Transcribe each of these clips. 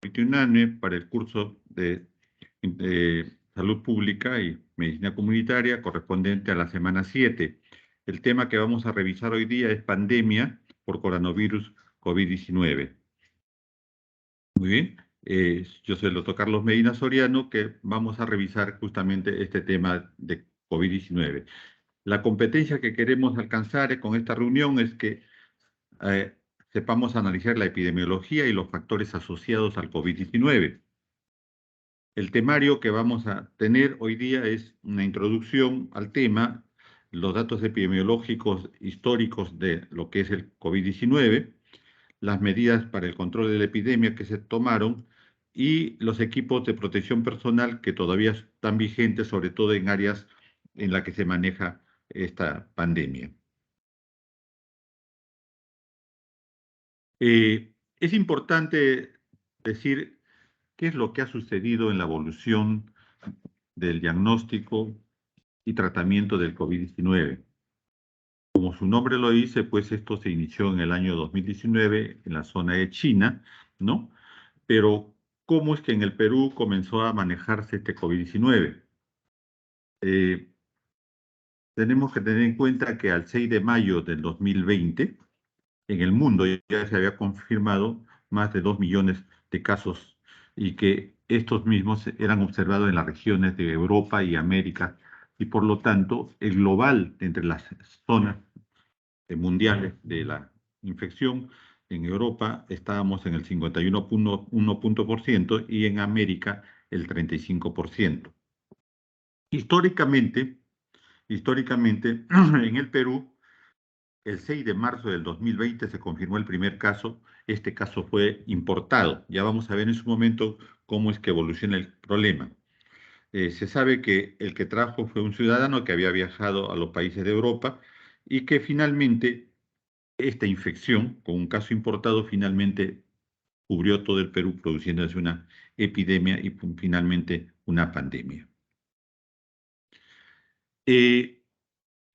unánime para el curso de Salud Pública y Medicina Comunitaria correspondiente a la semana 7. El tema que vamos a revisar hoy día es pandemia por coronavirus COVID-19. Muy bien, yo soy el doctor Carlos Medina Soriano, que vamos a revisar justamente este tema de COVID-19. La competencia que queremos alcanzar con esta reunión es que eh, sepamos analizar la epidemiología y los factores asociados al COVID-19. El temario que vamos a tener hoy día es una introducción al tema, los datos epidemiológicos históricos de lo que es el COVID-19, las medidas para el control de la epidemia que se tomaron y los equipos de protección personal que todavía están vigentes, sobre todo en áreas en las que se maneja esta pandemia. Es importante decir qué es lo que ha sucedido en la evolución del diagnóstico y tratamiento del COVID-19. Como su nombre lo dice, pues esto se inició en el año 2019 en la zona de China, ¿no? Pero, ¿cómo es que en el Perú comenzó a manejarse este COVID-19? Eh, Tenemos que tener en cuenta que al 6 de mayo del 2020, en el mundo ya se había confirmado más de 2 millones de casos y que estos mismos eran observados en las regiones de Europa y América, y por lo tanto el global entre las zonas mundiales de la infección, en Europa estábamos en el 51,1% y en América el 35%. Históricamente, históricamente en el Perú, el 6 de marzo del 2020 se confirmó el primer caso. Este caso fue importado. Ya vamos a ver en su momento cómo es que evoluciona el problema. Se sabe que el que trajo fue un ciudadano que había viajado a los países de Europa y que finalmente esta infección, con un caso importado, finalmente cubrió todo el Perú, produciéndose una epidemia y finalmente una pandemia. Eh,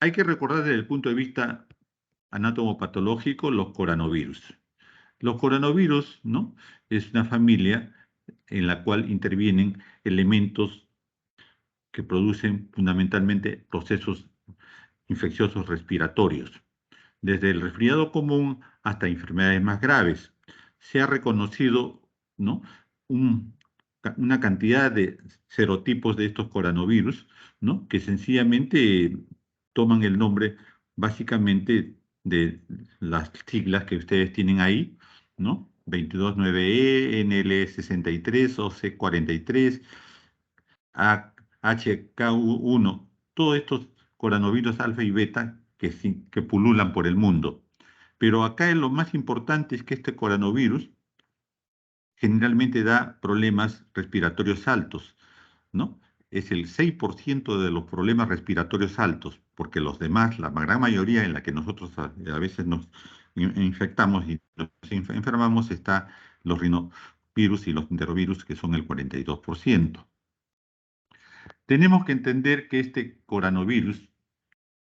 Hay que recordar desde el punto de vista anatomopatológico los coronavirus. Los coronavirus, ¿no? Es una familia en la cual intervienen elementos que producen fundamentalmente procesos infecciosos respiratorios, desde el resfriado común hasta enfermedades más graves. Se ha reconocido, ¿no?, un, una cantidad de serotipos de estos coronavirus, ¿no?, que sencillamente toman el nombre básicamente de las siglas que ustedes tienen ahí, ¿no? 229E, NL63, OC43, HK1, todos estos coronavirus alfa y beta que pululan por el mundo. Pero acá lo más importante es que este coronavirus generalmente da problemas respiratorios altos, ¿no? Es el 6% de los problemas respiratorios altos, porque los demás, la gran mayoría en la que nosotros a veces nos infectamos y nos enfermamos, está los rinovirus y los enterovirus, que son el 42%. Tenemos que entender que este coronavirus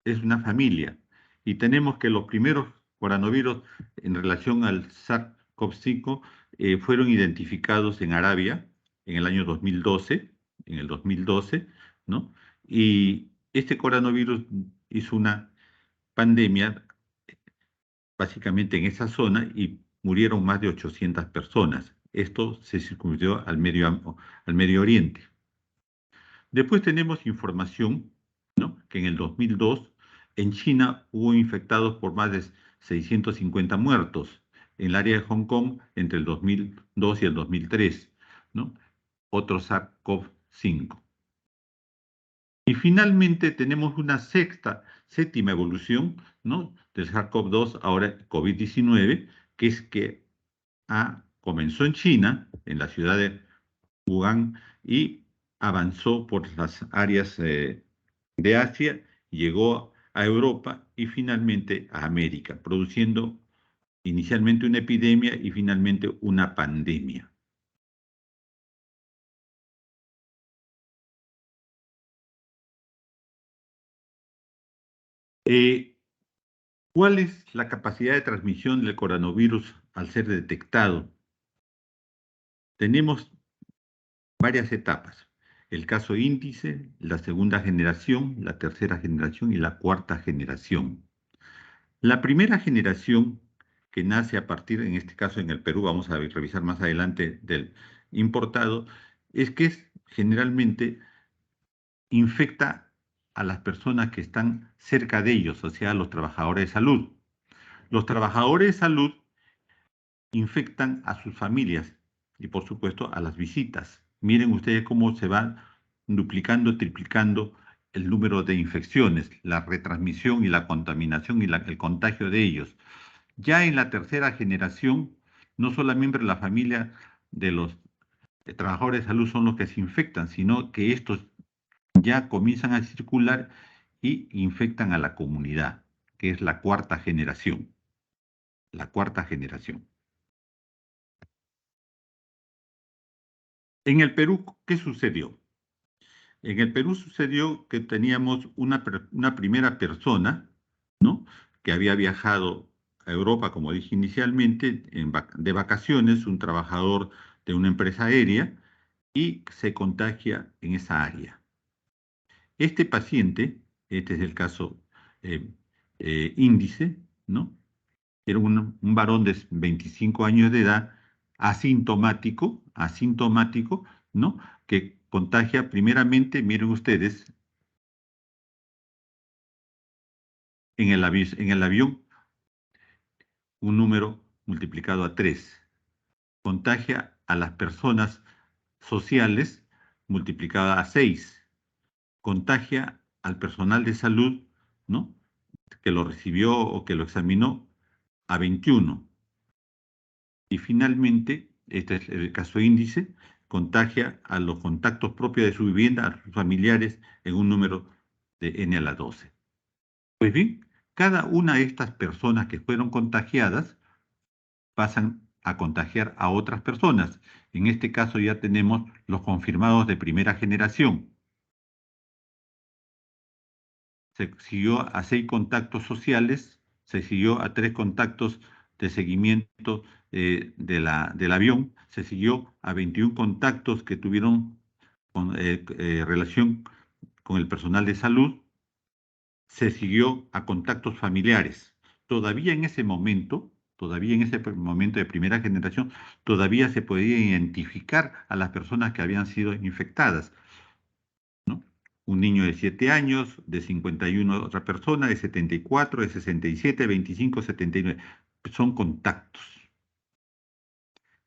es una familia y tenemos que los primeros coronavirus en relación al SARS-CoV-5 fueron identificados en Arabia en el año 2012, en el 2012, ¿no? Y este coronavirus hizo una pandemia básicamente en esa zona y murieron más de 800 personas. Esto se circunscribió al Medio Oriente. Después tenemos información, ¿no?, que en el 2002 en China hubo infectados por más de 650 muertos, en el área de Hong Kong entre el 2002 y el 2003, ¿no? Otro SARS-CoV-5. Y finalmente tenemos una séptima evolución, ¿no?, del SARS-CoV-2, ahora COVID-19, que es que comenzó en China, en la ciudad de Wuhan, y avanzó por las áreas de Asia, llegó a Europa y finalmente a América, produciendo inicialmente una epidemia y finalmente una pandemia. Eh, ¿Cuál es la capacidad de transmisión del coronavirus al ser detectado? tenemos varias etapas. El caso índice, la segunda generación, la tercera generación y la cuarta generación. La primera generación que nace a partir, en este caso en el Perú, vamos a revisar más adelante del importado, es que generalmente infecta a las personas que están cerca de ellos, o sea, a los trabajadores de salud. Los trabajadores de salud infectan a sus familias y, por supuesto, a las visitas. Miren ustedes cómo se va duplicando, triplicando el número de infecciones, la retransmisión y la contaminación y el contagio de ellos. Ya en la tercera generación, no solamente la familia de los trabajadores de salud son los que se infectan, sino que estos ya comienzan a circular y infectan a la comunidad, que es la cuarta generación. La cuarta generación. En el Perú, ¿qué sucedió? En el Perú sucedió que teníamos una primera persona, ¿no? Que había viajado a Europa, como dije inicialmente, de vacaciones, un trabajador de una empresa aérea, y se contagia en esa área. Este paciente, este es el caso eh, índice, ¿no? Era un varón de 25 años de edad, asintomático, ¿no? Que contagia primeramente, miren ustedes, en el avión un número multiplicado a 3. Contagia a las personas sociales multiplicada a 6. Contagia al personal de salud, ¿no? Que lo recibió o que lo examinó a 21. Y finalmente, este es el caso índice, contagia a los contactos propios de su vivienda, a sus familiares, en un número de n a la 12. Pues bien, cada una de estas personas que fueron contagiadas pasan a contagiar a otras personas. En este caso ya tenemos los confirmados de primera generación. Se siguió a 6 contactos sociales, se siguió a 3 contactos de seguimiento del avión, se siguió a 21 contactos que tuvieron relación con el personal de salud, se siguió a contactos familiares. Todavía en ese momento de primera generación, todavía se podía identificar a las personas que habían sido infectadas, ¿no? Un niño de 7 años, de 51 otra persona, de 74, de 67, 25, 79. Son contactos.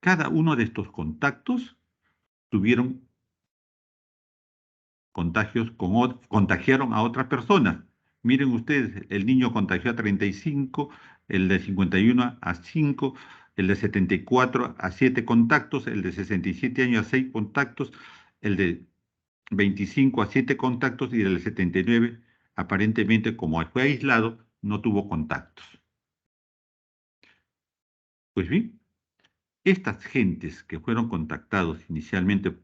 Cada uno de estos contactos tuvieron contagiaron a otras personas. Miren ustedes, el niño contagió a 35, el de 51 a 5, el de 74 a 7 contactos, el de 67 años a 6 contactos, el de 25 a 7 contactos y el de 79, aparentemente, como fue aislado, no tuvo contactos. Pues bien, estas gentes que fueron contactados inicialmente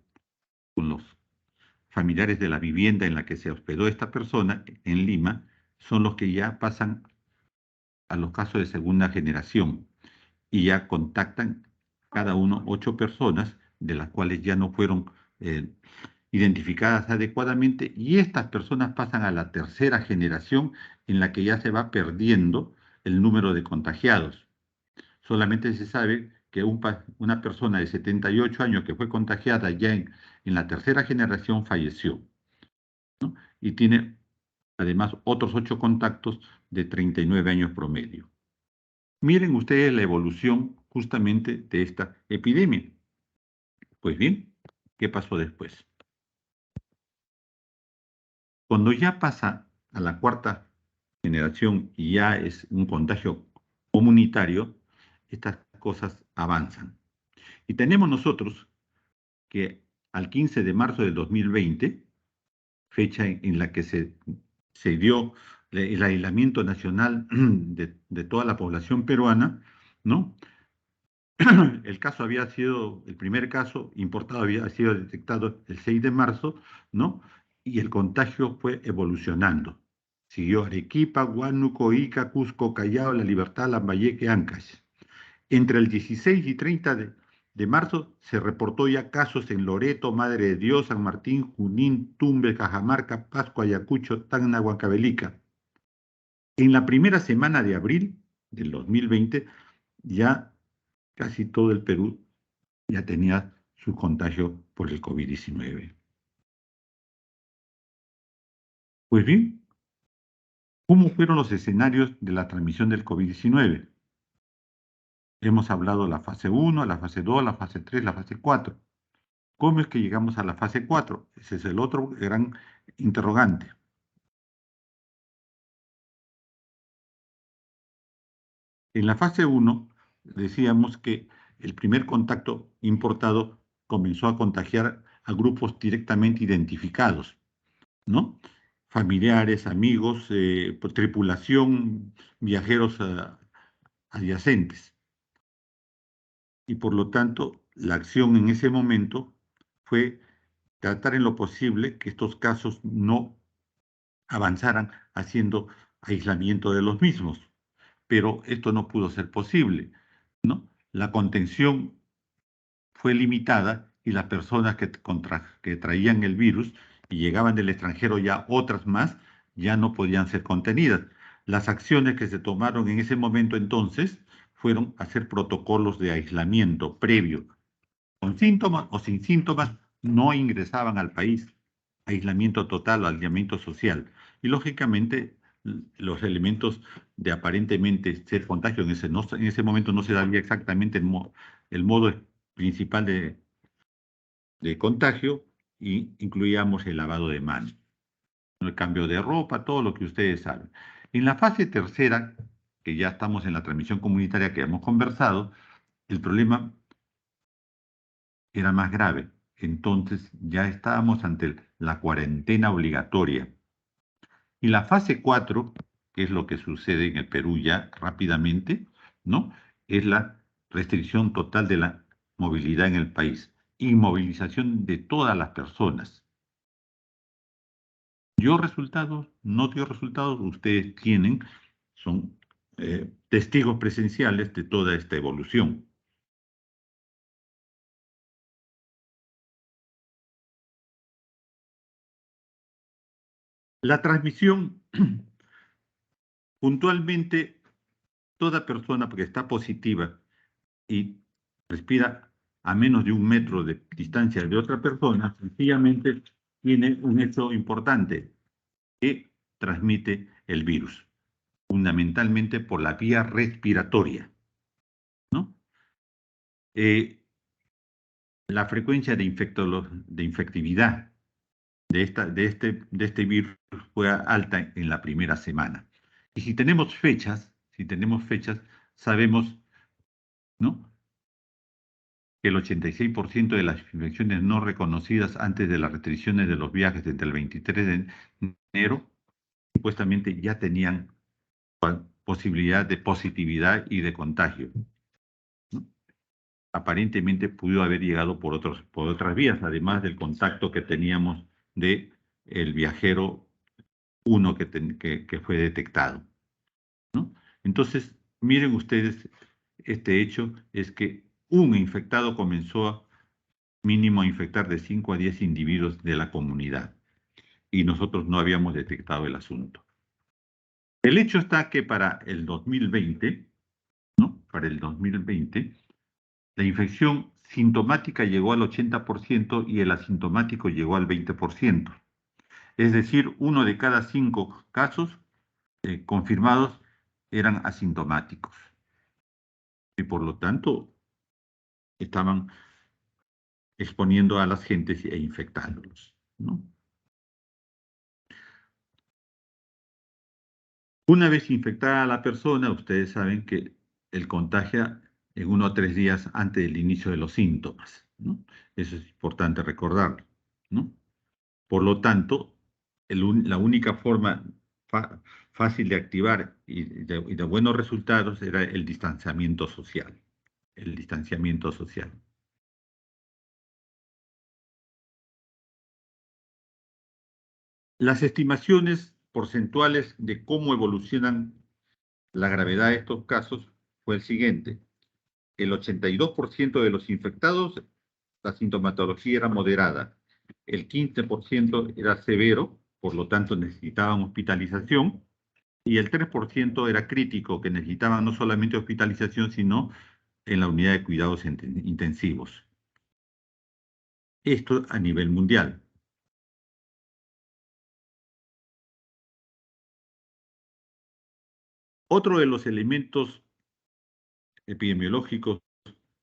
con los familiares de la vivienda en la que se hospedó esta persona en Lima son los que ya pasan a los casos de segunda generación y ya contactan cada uno 8 personas, de las cuales ya no fueron identificadas adecuadamente, y estas personas pasan a la tercera generación en la que ya se va perdiendo el número de contagiados. Solamente se sabe que una persona de 78 años que fue contagiada ya en la tercera generación falleció, ¿no? Y tiene además otros 8 contactos de 39 años promedio. Miren ustedes la evolución justamente de esta epidemia. Pues bien, ¿qué pasó después? Cuando ya pasa a la cuarta generación y ya es un contagio comunitario, estas cosas avanzan. Y tenemos nosotros que al 15 de marzo del 2020, fecha en la que se dio el aislamiento nacional de toda la población peruana, ¿no? El primer caso importado había sido detectado el 6 de marzo, ¿no? Y el contagio fue evolucionando. Siguió Arequipa, Huánuco, Ica, Cusco, Callao, La Libertad, Lambayeque, Ancash. Entre el 16 y 30 de marzo se reportó ya casos en Loreto, Madre de Dios, San Martín, Junín, Tumbes, Cajamarca, Pasco, Ayacucho, Tacna, Huancavelica. En la primera semana de abril del 2020, ya casi todo el Perú ya tenía su contagio por el COVID-19. Pues bien, ¿cómo fueron los escenarios de la transmisión del COVID-19? Hemos hablado de la fase 1, la fase 2, la fase 3, la fase 4. ¿Cómo es que llegamos a la fase 4? Ese es el otro gran interrogante. En la fase 1 decíamos que el primer contacto importado comenzó a contagiar a grupos directamente identificados, ¿no? Familiares, amigos, tripulación, viajeros adyacentes. Y por lo tanto, la acción en ese momento fue tratar en lo posible que estos casos no avanzaran haciendo aislamiento de los mismos. Pero esto no pudo ser posible, ¿no? La contención fue limitada y las personas que traían el virus y llegaban del extranjero ya otras más, ya no podían ser contenidas. Las acciones que se tomaron en ese momento entonces fueron hacer protocolos de aislamiento previo. Con síntomas o sin síntomas no ingresaban al país. Aislamiento total o aislamiento social. Y lógicamente los elementos de aparentemente ser contagio en ese momento no se sabía exactamente el modo principal de contagio y incluíamos el lavado de manos, el cambio de ropa, todo lo que ustedes saben. En la fase tercera, que ya estamos en la transmisión comunitaria que hemos conversado, el problema era más grave. Entonces ya estábamos ante la cuarentena obligatoria. Y la fase 4, que es lo que sucede en el Perú ya rápidamente, ¿no? Es la restricción total de la movilidad en el país, inmovilización de todas las personas. ¿Dio resultados? ¿No dio resultados? Ustedes son testigos presenciales de toda esta evolución. La transmisión, puntualmente, toda persona que está positiva y respira a menos de 1 metro de distancia de otra persona, sencillamente tiene un hecho importante, que transmite el virus, fundamentalmente por la vía respiratoria, ¿no? Eh, la frecuencia de infectividad de este virus fue alta en la primera semana. Y si tenemos fechas, sabemos, ¿no?, que el 86% de las infecciones no reconocidas antes de las restricciones de los viajes entre el 23 de enero, supuestamente ya tenían posibilidad de positividad y de contagio, ¿no? Aparentemente pudo haber llegado por otras vías, además del contacto que teníamos de el viajero uno que fue detectado, ¿no? Entonces, miren ustedes, este hecho es que un infectado comenzó mínimo a infectar de 5 a 10 individuos de la comunidad y nosotros no habíamos detectado el asunto. El hecho está que para el 2020, ¿no? Para el 2020, la infección sintomática llegó al 80% y el asintomático llegó al 20%. Es decir, 1 de cada 5 casos confirmados eran asintomáticos y por lo tanto estaban exponiendo a las gentes e infectándolos, ¿no? Una vez infectada la persona, ustedes saben que el contagia en 1 o 3 días antes del inicio de los síntomas, ¿no? Eso es importante recordarlo, ¿no? Por lo tanto, la única forma fácil de activar y de buenos resultados era el distanciamiento social. El distanciamiento social. Las estimaciones porcentuales de cómo evolucionan la gravedad de estos casos fue el siguiente. el 82% de los infectados, la sintomatología era moderada. El 15% era severo, por lo tanto necesitaban hospitalización, y el 3% era crítico, que necesitaban no solamente hospitalización, sino en la unidad de cuidados intensivos. Esto a nivel mundial. Otro de los elementos epidemiológicos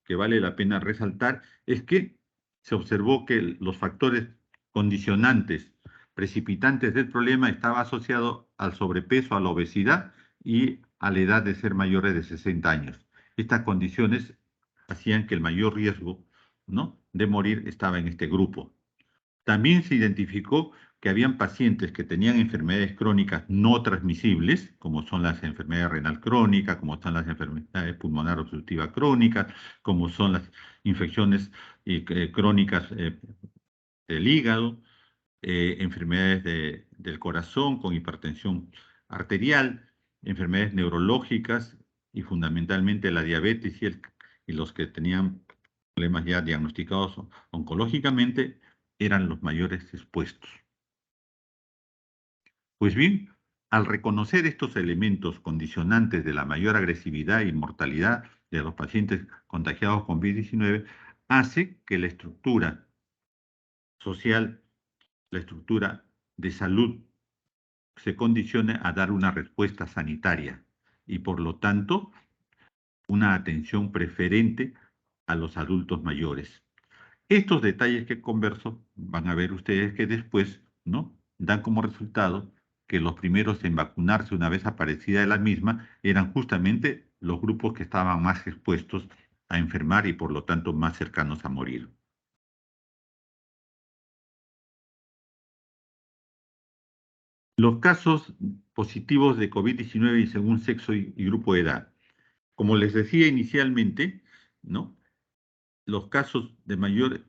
que vale la pena resaltar es que se observó que los factores condicionantes, precipitantes del problema estaba asociado al sobrepeso, a la obesidad y a la edad de ser mayores de 60 años. Estas condiciones hacían que el mayor riesgo, ¿no?, de morir estaba en este grupo. También se identificó que habían pacientes que tenían enfermedades crónicas no transmisibles, como son las enfermedades renal crónicas, como son las enfermedades pulmonar obstructiva crónicas, como son las infecciones crónicas del hígado, enfermedades del corazón con hipertensión arterial, enfermedades neurológicas y fundamentalmente la diabetes y los que tenían problemas ya diagnosticados oncológicamente eran los mayores expuestos. Pues bien, al reconocer estos elementos condicionantes de la mayor agresividad y mortalidad de los pacientes contagiados con COVID-19, hace que la estructura social, la estructura de salud, se condicione a dar una respuesta sanitaria y, por lo tanto, una atención preferente a los adultos mayores. Estos detalles que converso van a ver ustedes que después, ¿no?, dan como resultado que los primeros en vacunarse una vez aparecida la misma eran justamente los grupos que estaban más expuestos a enfermar y por lo tanto más cercanos a morir. Los casos positivos de COVID-19 y según sexo y grupo de edad. Como les decía inicialmente, ¿no?, los casos de mayor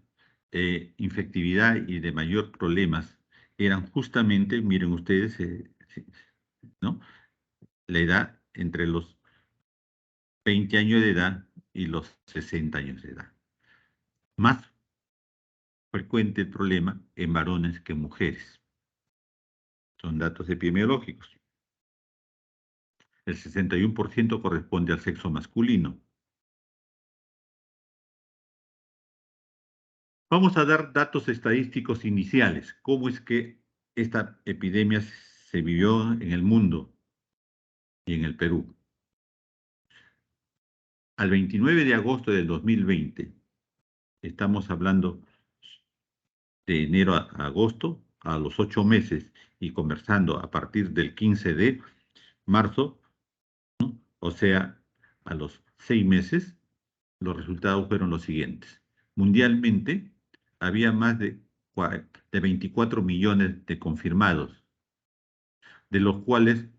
infectividad y de mayor problemas eran justamente, miren ustedes, ¿no?, la edad entre los 20 años de edad y los 60 años de edad. Más frecuente el problema en varones que en mujeres. Son datos epidemiológicos. El 61% corresponde al sexo masculino. Vamos a dar datos estadísticos iniciales. ¿Cómo es que esta epidemia se vivió en el mundo y en el Perú? Al 29 de agosto del 2020, estamos hablando de enero a agosto, a los 8 meses, y conversando a partir del 15 de marzo, o sea, a los 6 meses, los resultados fueron los siguientes. Mundialmente, había más de 24 millones de confirmados, de los cuales,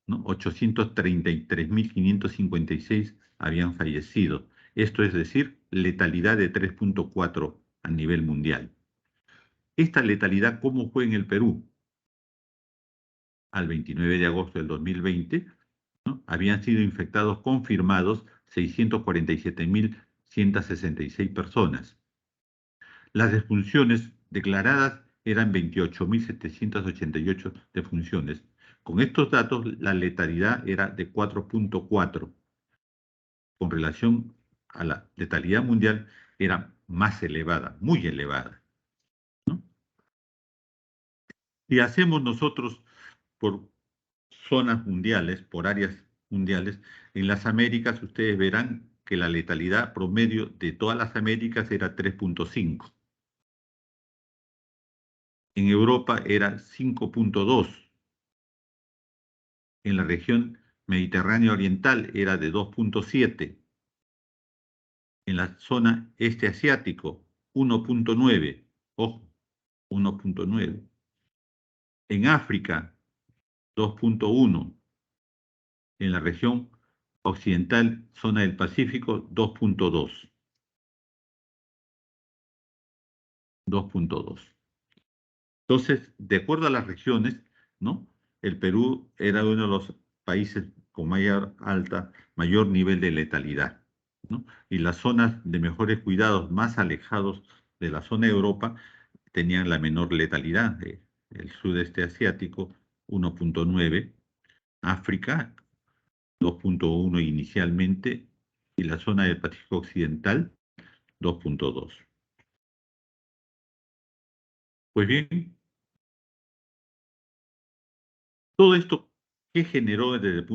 ¿no?, 833.556 habían fallecido. Esto es decir, letalidad de 3.4 a nivel mundial. Esta letalidad, ¿cómo fue en el Perú? Al 29 de agosto del 2020, ¿no?, habían sido infectados confirmados 647.166 personas. Las defunciones declaradas eran 28.788 defunciones. Con estos datos, la letalidad era de 4.4. Con relación a la letalidad mundial, era más elevada, muy elevada, ¿no? Si hacemos nosotros por zonas mundiales, por áreas mundiales, en las Américas ustedes verán que la letalidad promedio de todas las Américas era 3.5. En Europa era 5.2. En la región Mediterránea Oriental era de 2.7. En la zona este asiático, 1.9. Ojo, 1.9. En África, 2.1. En la región occidental, zona del Pacífico, 2.2. 2.2. Entonces, de acuerdo a las regiones, ¿no?, el Perú era uno de los países con mayor nivel de letalidad. ¿no? Y las zonas de mejores cuidados más alejados de la zona de Europa tenían la menor letalidad. El sudeste asiático, 1,9, África, 2,1 inicialmente, y la zona del Pacífico Occidental, 2,2. Pues bien, todo esto, ¿qué generó desde el